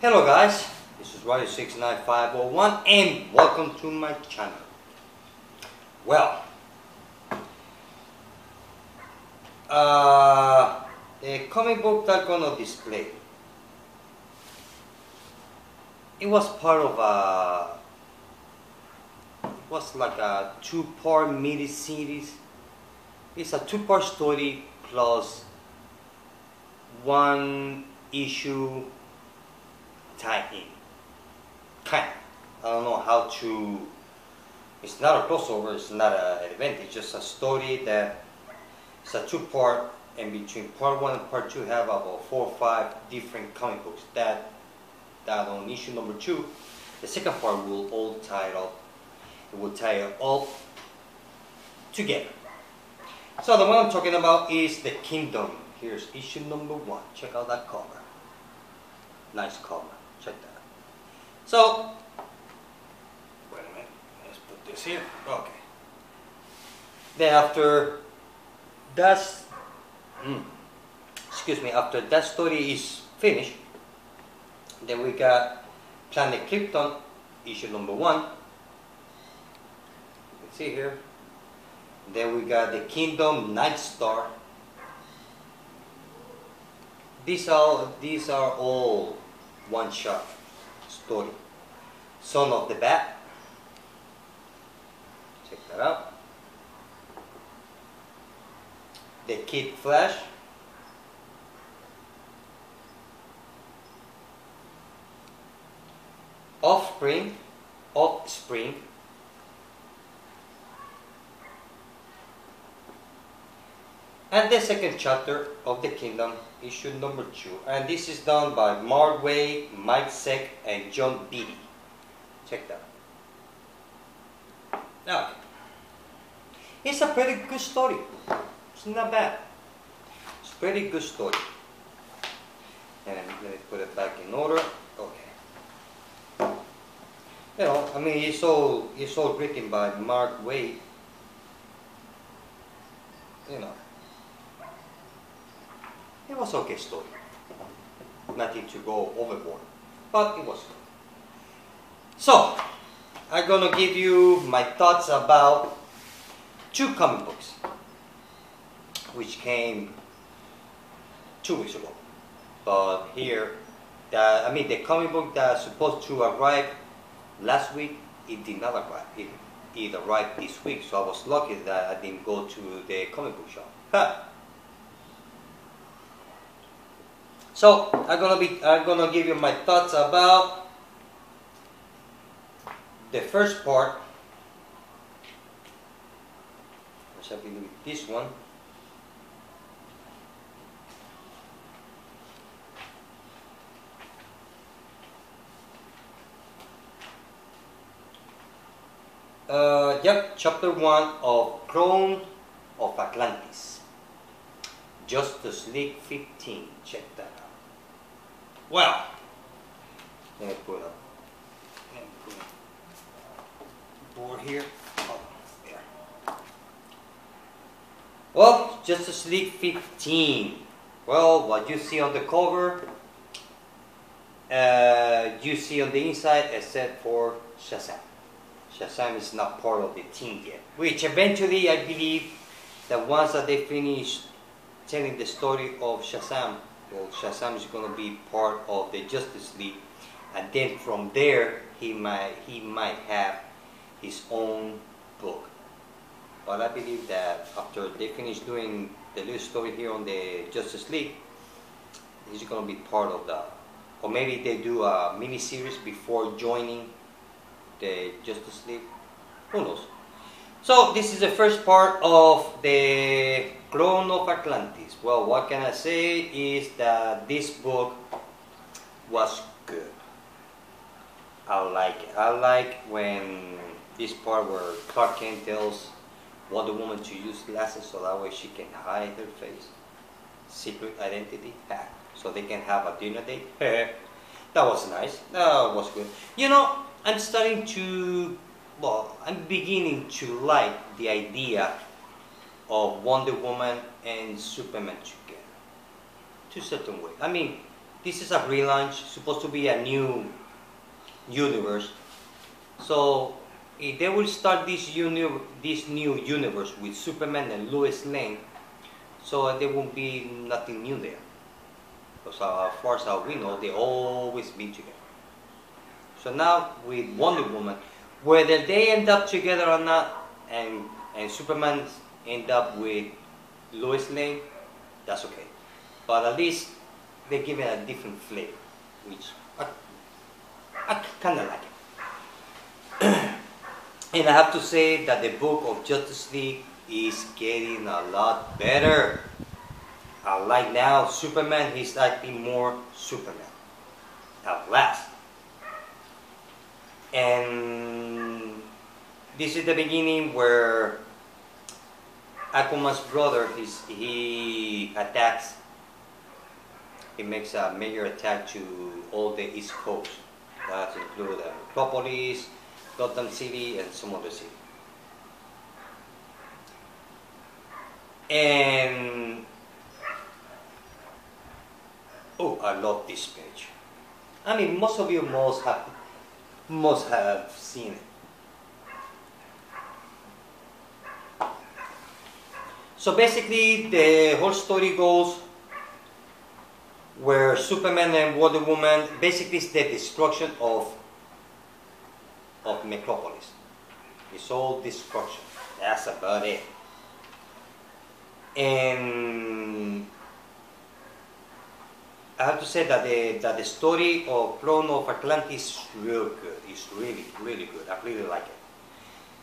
Hello guys, this is Rider69501 and welcome to my channel. Well, the comic book that I'm gonna display, it was part of it was like a two-part mini-series. It's a two-part story plus one issue tie-in. Kind of. I don't know how to. It's not a crossover. It's not an event. It's just a story that it's a two-part, and between part one and part two have about 4 or 5 different comic books. That on issue number 2, the second part will all tie it up. It will tie it all together. So the one I'm talking about is the Kingdom. Here's issue number 1. Check out that cover. Nice cover. Check that out. So, wait a minute. Let's put this here. Okay. Then after that, after that story is finished, then we got Planet Krypton, issue number 1. You can see here. Then we got the Kingdom Night Star. These are all one-shot story. Son of the Bat. Check that out. The Kid Flash. Offspring. And the second chapter of the Kingdom, issue number 2. And this is done by Mark Waid, Mike Zeck, and John Beatty. Check that out. Now, it's a pretty good story. It's not bad. It's a pretty good story. And let me put it back in order. Okay. You know, I mean, it's all written by Mark Waid. You know. It was okay story. Nothing to go overboard, but it was good. So, I'm gonna give you my thoughts about 2 comic books, which came 2 weeks ago. But here, the comic book that's supposed to arrive last week, it did not arrive. It arrived this week, so I was lucky that I didn't go to the comic book shop. Ha! So I'm gonna give you my thoughts about the first part, which I believe this one. Yep, chapter 1 of THRONE of Atlantis. Justice League 15. Check that out. Well, let me put a board here. Oh, there. Well, Justice League 15. Well, what you see on the cover, you see on the inside, except for Shazam. Shazam is not part of the team yet. Which eventually, I believe, that once that they finish telling the story of Shazam, well, Shazam is going to be part of the Justice League, and then from there he might have his own book. But I believe that after they finish doing the little story here on the Justice League, he's going to be part of the, or maybe they do a mini series before joining the Justice League. Who knows? So this is the first part of the THRONE of Atlantis. Well, what can I say is that this book was good. I like it. I like when this part where Clark Kent tells Wonder Woman to use glasses so that way she can hide her face. Secret identity. So they can have a dinner date. That was nice. That was good. You know, I'm starting to, well, I'm beginning to like the idea of Wonder Woman and Superman together. To a certain way. I mean, this is a relaunch, supposed to be a new universe. So if they will start this new universe with Superman and Lois Lane, so there won't be nothing new there. Because as far as we know, they always been together. So now with Wonder Woman, whether they end up together or not, and Superman end up with Lois Lane, that's okay. But at least they give it a different flavor, which I kind of like it. And I have to say that the book of Justice League is getting a lot better. Like now, Superman, he's acting more Superman. At last. And this is the beginning where Aquaman's brother, he attacks. He makes a major attack to all the East Coast. That includes Metropolis, Gotham City, and some other city. And oh, I love this page. I mean, most of you must have seen it. So basically, the whole story goes where Superman and Wonder Woman, basically it's the destruction of Metropolis. It's all destruction. That's about it. And I have to say that the story of Throne of Atlantis is real good. It's really, really good. I really like it.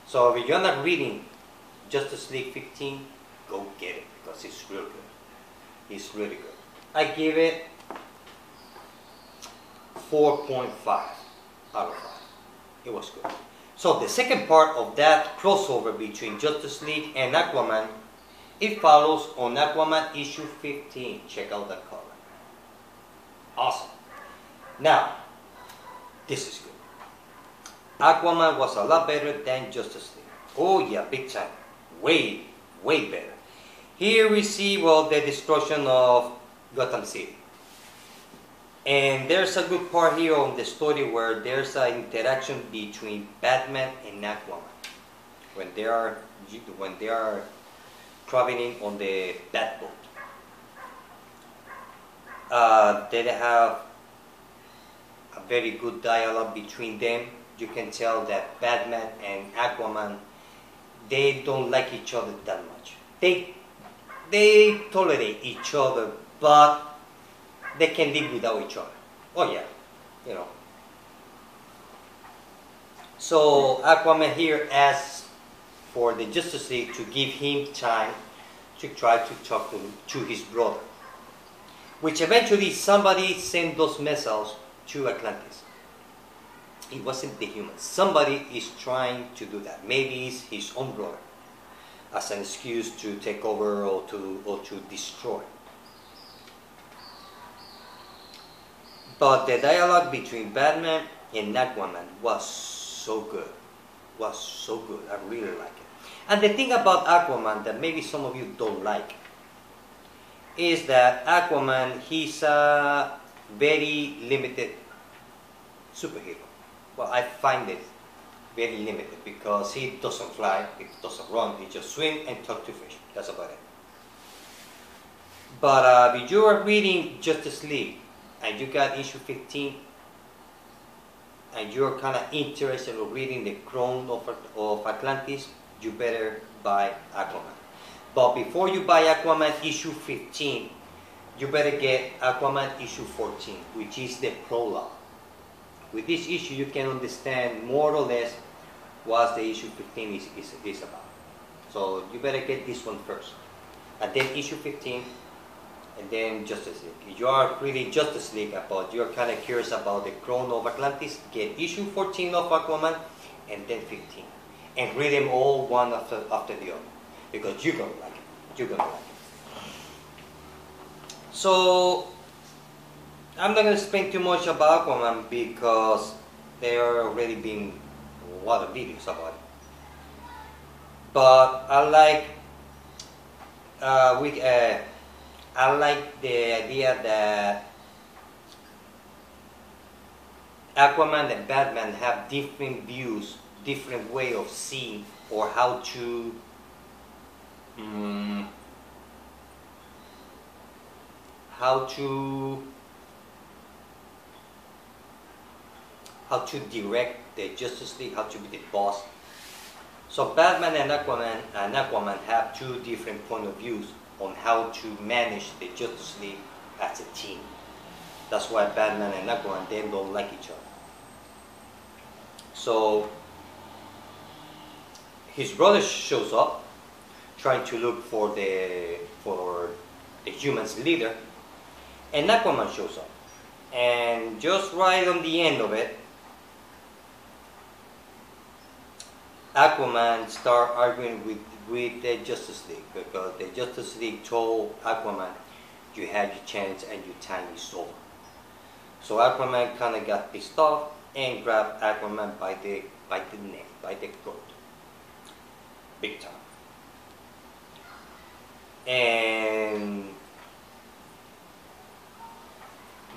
So if you're not reading Justice League 15, go get it because it's real good. It's really good. I give it 4.5 out of 5. It was good. So the second part of that crossover between Justice League and Aquaman, it follows on Aquaman issue 15. Check out that cover. Awesome. Now, this is good. Aquaman was a lot better than Justice League. Oh yeah, big time. Way, way better. Here we see, well, the destruction of Gotham City. And there's a good part here on the story where there's an interaction between Batman and Aquaman. When they are traveling on the Batboat. They have a very good dialogue between them. You can tell that Batman and Aquaman, they don't like each other that much. They tolerate each other, but they can live without each other. Oh yeah, you know. So Aquaman here asks for the Justice League to give him time to try to talk to his brother. Which eventually somebody sent those missiles to Atlantis. It wasn't the humans. Somebody is trying to do that. Maybe it's his own brother, as an excuse to take over or to destroy. But the dialogue between Batman and Aquaman was so good. Was so good. I really like it. And the thing about Aquaman that maybe some of you don't like is that Aquaman, he's a very limited superhero. Well, I find it very limited because he doesn't fly, he doesn't run, he just swim and talk to fish. That's about it. But if you are reading Justice League and you got issue 15 and you're kind of interested in reading the Throne of Atlantis, you better buy Aquaman. But before you buy Aquaman issue 15, you better get Aquaman issue 14, which is the prologue. With this issue, you can understand more or less what the issue 15 is about. So you better get this one first. And then issue 15, and then Justice League. If you are really Justice League about, you're kind of curious about the Throne of Atlantis, get issue 14 of Aquaman, and then 15. And read them all one after the other. Because you're going to like it. You're going to like it. So, I'm not going to explain too much about Aquaman because there are already been a lot of videos about it. But I like the idea that Aquaman and Batman have different views, different way of seeing, or how to direct the Justice League, how to be the boss. So Batman and Aquaman have two different point of views on how to manage the Justice League as a team. That's why Batman and Aquaman, they don't like each other. So his brother shows up, trying to look for the humans' leader, and Aquaman shows up. And just right on the end of it, Aquaman start arguing with the Justice League, because the Justice League told Aquaman, you had your chance and your time is over. So Aquaman kind of got pissed off and grabbed Aquaman by the neck, by the throat, big time. And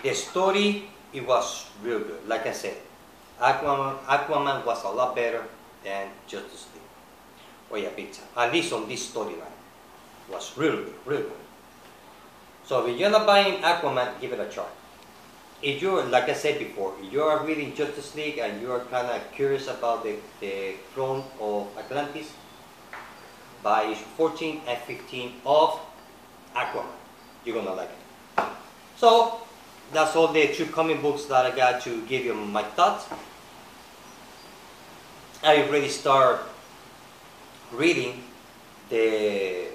the story, it was real good. Like I said, Aquaman was a lot better than Justice League. Oh yeah, big time. At least on this storyline, was real good, real good. So if you're not buying Aquaman, give it a try. If you're, like I said before, if you are reading Justice League and you are kind of curious about the Throne of Atlantis, buy issue 14 and 15 of Aquaman. You're gonna like it. So that's all the two comic books that I got to give you my thoughts. I already start reading the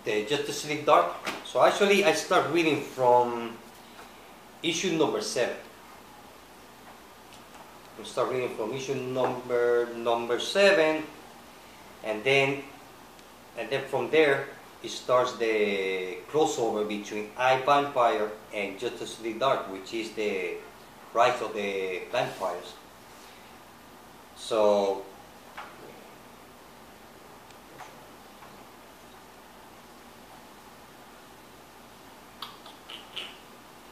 Justice League Dark. So actually I start reading from issue number 7. I start reading from issue number 7, and then from there it starts the crossover between Vampire and Justice League Dark, which is the Rise of the Vampires. So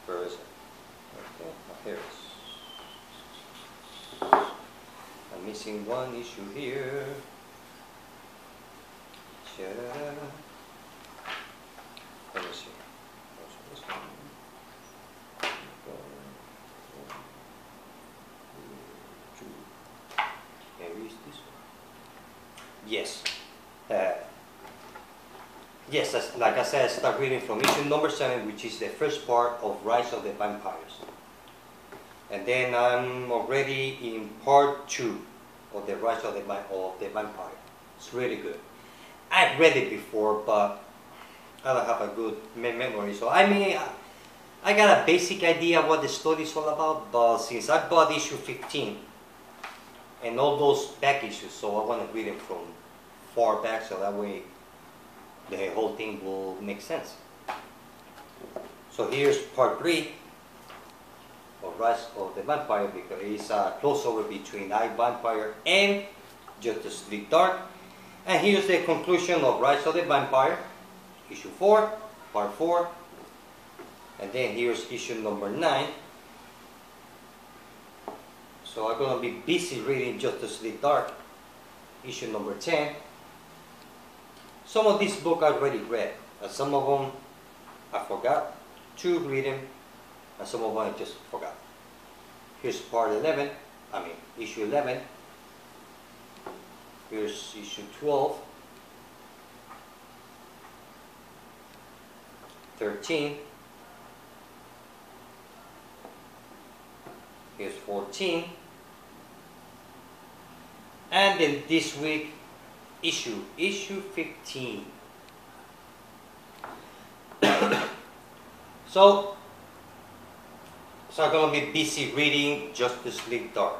where is it? Okay, here it is. I'm missing one issue here. Let me see. Yes. Yes, like I said, I start reading from issue number 7, which is the first part of Rise of the Vampires. And then I'm already in part 2 of the Rise of the Vampire. It's really good. I've read it before, but I don't have a good memory. So I mean, I got a basic idea what the story is all about, but since I bought issue 15 and all those back issues, so I want to read it from far back, so that way the whole thing will make sense. So here's part 3 of Rise of the Vampire, because it's a crossover between Vampire and Justice League Dark. And here's the conclusion of Rise of the Vampire, issue 4, part 4. And then here's issue number 9. So I'm going to be busy reading Justice League Dark, issue number 10. Some of these books I already read, and some of them I forgot to read them, and some of them I just forgot. Here's part 11, issue 11. Here's issue 12, 13. Here's 14. And then this week, issue 15. So I'm going to be busy reading Justice League Dark.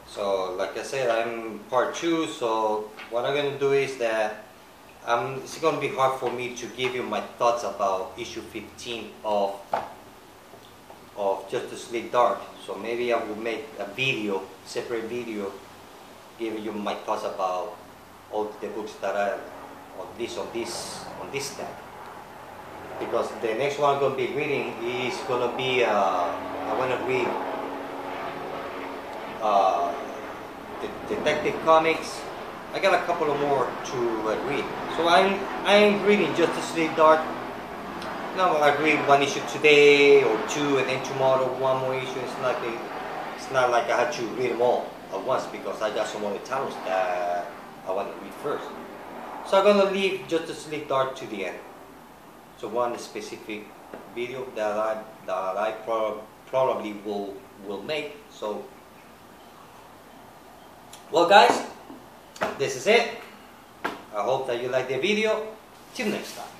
So like I said, I'm part 2, so what I'm going to do is that it's going to be hard for me to give you my thoughts about issue 15 of Justice League Dark. So maybe I will make a video, separate video, giving you my thoughts about all the books that are on this stack. because the next one I'm going to be reading is going to be, I want to read the Detective Comics. I got a couple of more to read. So I'm reading Justice League Dark. Now I read one issue today or two, and then tomorrow one more issue. It's not like I had to read them all at once because I got some other titles that I want to read first. So I'm gonna leave Justice League Dark to the end. So one specific video that I probably will make. So, well, guys, this is it. I hope that you like the video. Till next time.